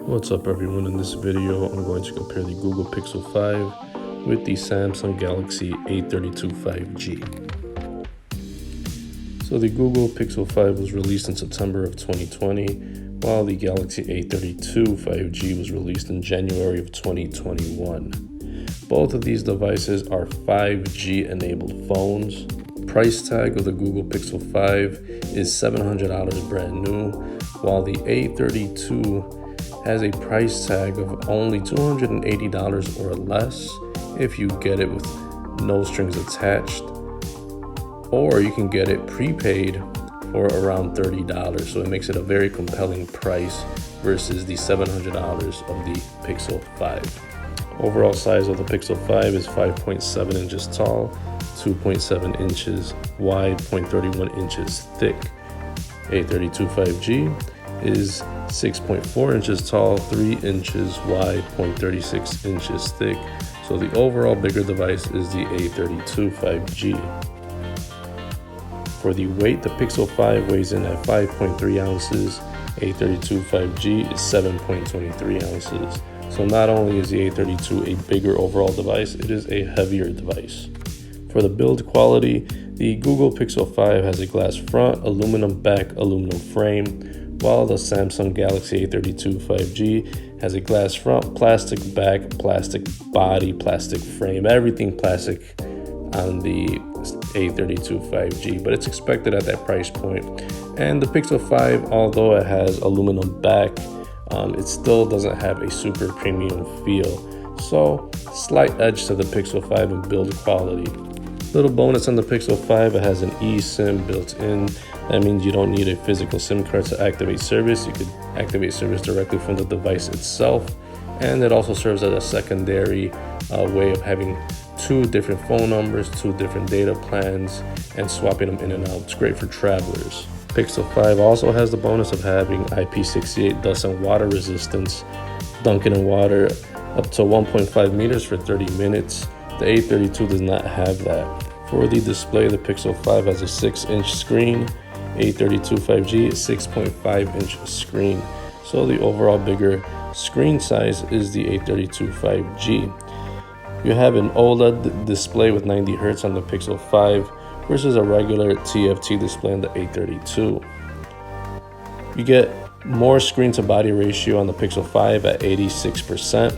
What's up everyone, in this video I'm going to compare the Google Pixel 5 with the Samsung Galaxy A32 5G. So the Google Pixel 5 was released in September of 2020, while the Galaxy A32 5G was released in January of 2021. Both of these devices are 5G enabled phones. Price tag of the Google Pixel 5 is $700 brand new, while the A32 has a price tag of only $280 or less if you get it with no strings attached, or you can get it prepaid for around $30. So it makes it a very compelling price versus the $700 of the Pixel 5. Overall size of the Pixel 5 is 5.7 inches tall, 2.7 inches wide, 0.31 inches thick. A32 5G is 6.4 inches tall, 3 inches wide, 0.36 inches thick. So the overall bigger device is the A32 5G. For the weight, the Pixel 5 weighs in at 5.3 ounces. A32 5G is 7.23 ounces. So not only is the A32 a bigger overall device, it is a heavier device. For the build quality, the Google Pixel 5 has a glass front, aluminum back, aluminum frame, while the Samsung Galaxy A32 5G has a glass front, plastic back, plastic body, plastic frame, everything plastic on the A32 5G, but it's expected at that price point. And the Pixel 5, although it has aluminum back, it still doesn't have a super premium feel. So slight edge to the Pixel 5 in build quality. Little bonus on the Pixel 5, it has an eSIM built in. That means you don't need a physical SIM card to activate service. You could activate service directly from the device itself. And it also serves as a secondary way of having two different phone numbers, two different data plans, and swapping them in and out. It's great for travelers. Pixel 5 also has the bonus of having IP68 dust and water resistance, dunking in water up to 1.5 meters for 30 minutes. The A32 does not have that. For the display, the Pixel 5 has a 6-inch screen. A32 5G is 6.5-inch screen. So the overall bigger screen size is the A32 5G. You have an OLED display with 90 Hz on the Pixel 5 versus a regular TFT display on the A32. You get more screen to body ratio on the Pixel 5 at 86%,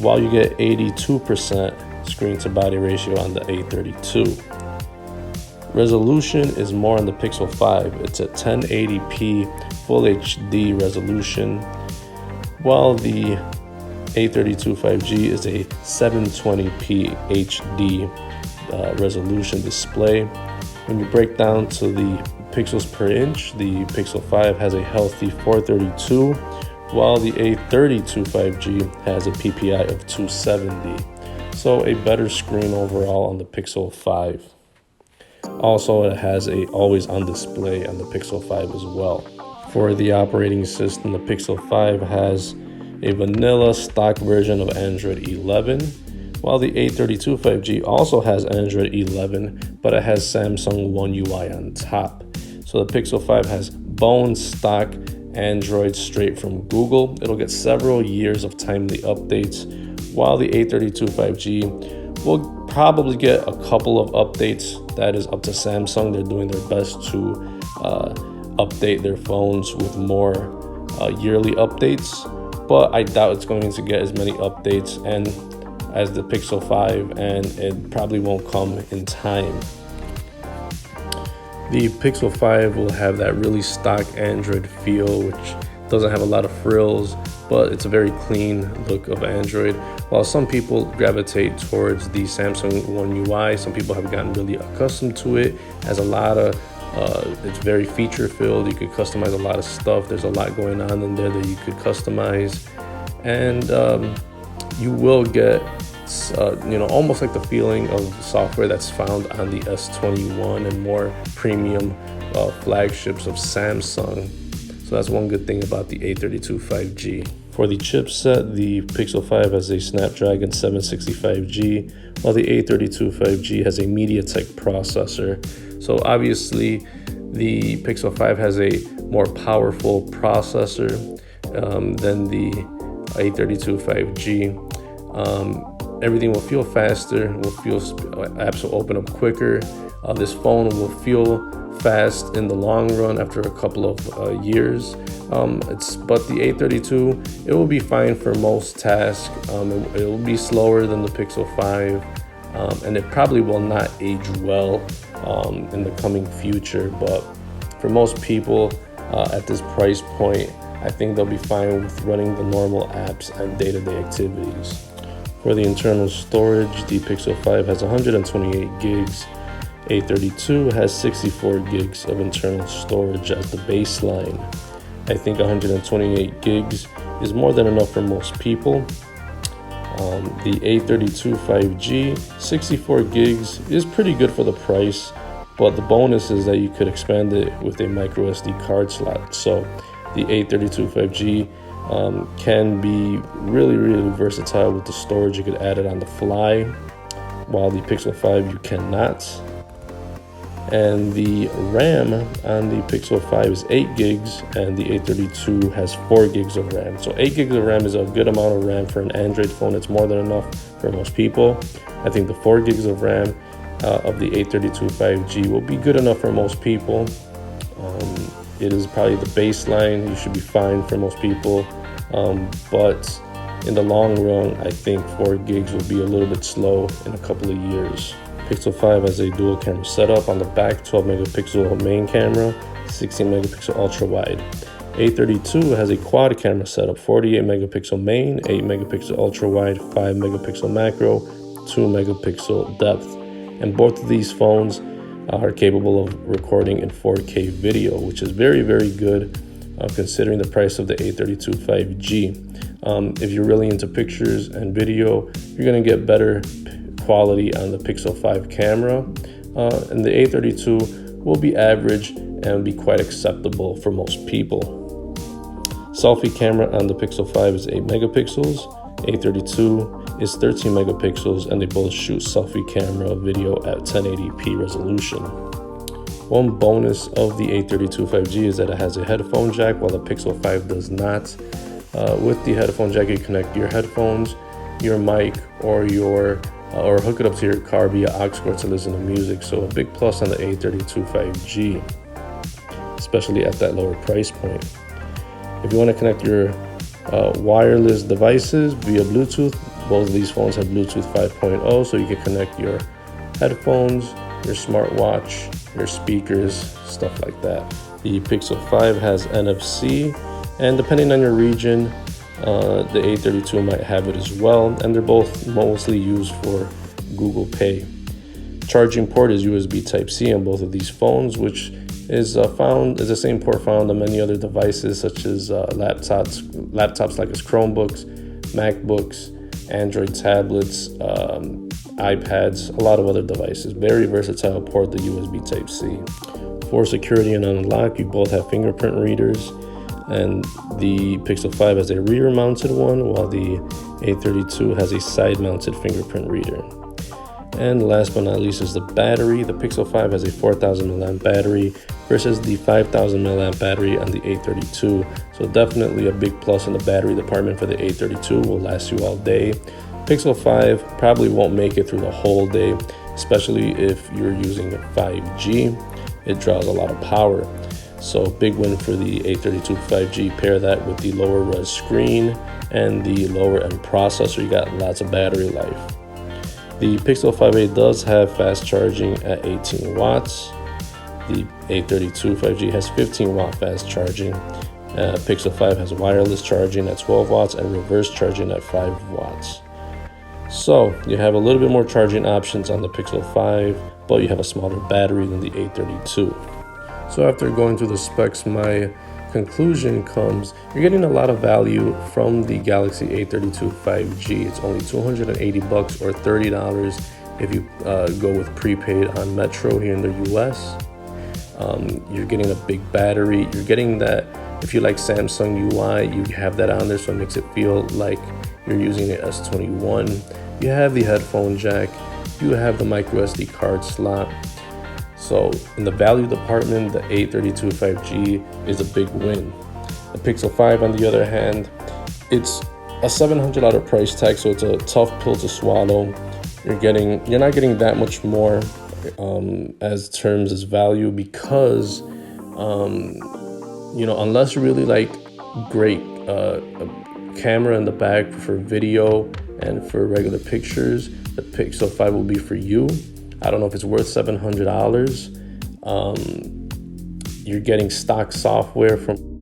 while you get 82% screen to body ratio on the A32. Resolution is more on the Pixel 5. It's a 1080p Full HD resolution, while the A32 5G is a 720p HD resolution display. When you break down to the pixels per inch, the Pixel 5 has a healthy 432, while the A32 5G has a PPI of 270. So a better screen overall on the Pixel 5. Also, it has a always on display on the Pixel 5 as well. For the operating system, the Pixel 5 has a vanilla stock version of Android 11, while the A32 5G also has Android 11, but it has Samsung One UI on top. So the Pixel 5 has bone stock Android straight from Google. It'll get several years of timely updates, while the A32 5G will probably get a couple of updates. That is up to Samsung. They're doing their best to update their phones with more yearly updates, but I doubt it's going to get as many updates as the Pixel 5, and it probably won't come in time. The Pixel 5 will have that really stock Android feel, which doesn't have a lot of frills, but it's a very clean look of Android. While some people gravitate towards the Samsung One UI, some people have gotten really accustomed to it. It has a lot of, it's very feature filled. You could customize a lot of stuff. There's a lot going on in there that you could customize. And you will get, almost like the feeling of software that's found on the S21 and more premium flagships of Samsung. So that's one good thing about the A32 5G. For the chipset, the Pixel 5 has a Snapdragon 765G, while the A32 5G has a MediaTek processor. So obviously, the Pixel 5 has a more powerful processor than the A32 5G. Everything will feel faster, apps will open up quicker. This phone will feel fast in the long run after a couple of years. But the A32, it will be fine for most tasks. It will be slower than the Pixel 5, and it probably will not age well in the coming future. But for most people at this price point, I think they'll be fine with running the normal apps and day-to-day activities. For the internal storage, the Pixel 5 has 128 gigs. A32 has 64 gigs of internal storage as the baseline. I think 128 gigs is more than enough for most people. The A32 5G, 64 gigs is pretty good for the price, but the bonus is that you could expand it with a micro SD card slot. So the A32 5G can be really versatile with the storage. You could add it on the fly, while the Pixel 5 you cannot. And the RAM on the Pixel 5 is 8 gigs, and the A32 has 4 gigs of RAM. So 8 gigs of RAM is a good amount of RAM for an Android phone. It's more than enough for most people. I think the 4 gigs of RAM of the A32 5G will be good enough for most people. It is probably the baseline. You should be fine for most people. But in the long run, I think 4 gigs will be a little bit slow in a couple of years. Pixel 5 has a dual camera setup on the back, 12 megapixel main camera, 16 megapixel ultra wide. A32 has a quad camera setup, 48 megapixel main, 8 megapixel ultra wide, 5 megapixel macro, 2 megapixel depth. And both of these phones are capable of recording in 4K video, which is very good considering the price of the A32 5G. If you're really into pictures and video, you're going to get better quality on the Pixel 5 camera, and the A32 will be average and be quite acceptable for most people. Selfie camera on the Pixel 5 is 8 megapixels, A32 is 13 megapixels, and they both shoot selfie camera video at 1080p resolution. One bonus of the A32 5G is that it has a headphone jack, while the Pixel 5 does not. With the headphone jack, you connect your headphones, your mic, or hook it up to your car via aux cord to listen to music. So a big plus on the A32 5G, especially at that lower price point. If you want to connect your wireless devices via Bluetooth, both of these phones have Bluetooth 5.0, so you can connect your headphones, your smartwatch, your speakers, stuff like that. The Pixel 5 has NFC, and depending on your region, the A32 might have it as well, and they're both mostly used for Google Pay. Charging port is USB Type-C on both of these phones, which is the same port found on many other devices such as laptops like as Chromebooks, MacBooks, Android tablets, iPads, a lot of other devices. Very versatile port, the USB Type-C. For security and unlock, you both have fingerprint readers, and the Pixel 5 has a rear-mounted one, while the A32 has a side-mounted fingerprint reader. And last but not least is the battery. The Pixel 5 has a 4,000 mAh battery versus the 5,000 mAh battery on the A32. So definitely a big plus in the battery department for the A32. Will last you all day. Pixel 5 probably won't make it through the whole day, especially if you're using 5G. It draws a lot of power. So big win for the A32 5G. Pair that with the lower res screen and the lower end processor. You got lots of battery life. The Pixel 5a does have fast charging at 18 watts. The A32 5G has 15 watt fast charging. Pixel 5 has wireless charging at 12 watts and reverse charging at 5 watts. So you have a little bit more charging options on the Pixel 5, but you have a smaller battery than the A32. So after going through the specs, my conclusion comes, you're getting a lot of value from the Galaxy A32 5G. It's only $280 or $30 if you go with prepaid on Metro here in the US. You're getting a big battery. You're getting that, if you like Samsung UI, you have that on there, so it makes it feel like you're using an S21. You have the headphone jack. You have the micro SD card slot. So in the value department, the A32 5G is a big win. The Pixel 5, on the other hand, it's a $700 price tag, so it's a tough pill to swallow. You're not getting that much more as terms as value, because unless you really like great camera in the back for video and for regular pictures, the Pixel 5 will be for you. I don't know if it's worth $700. You're getting stock software from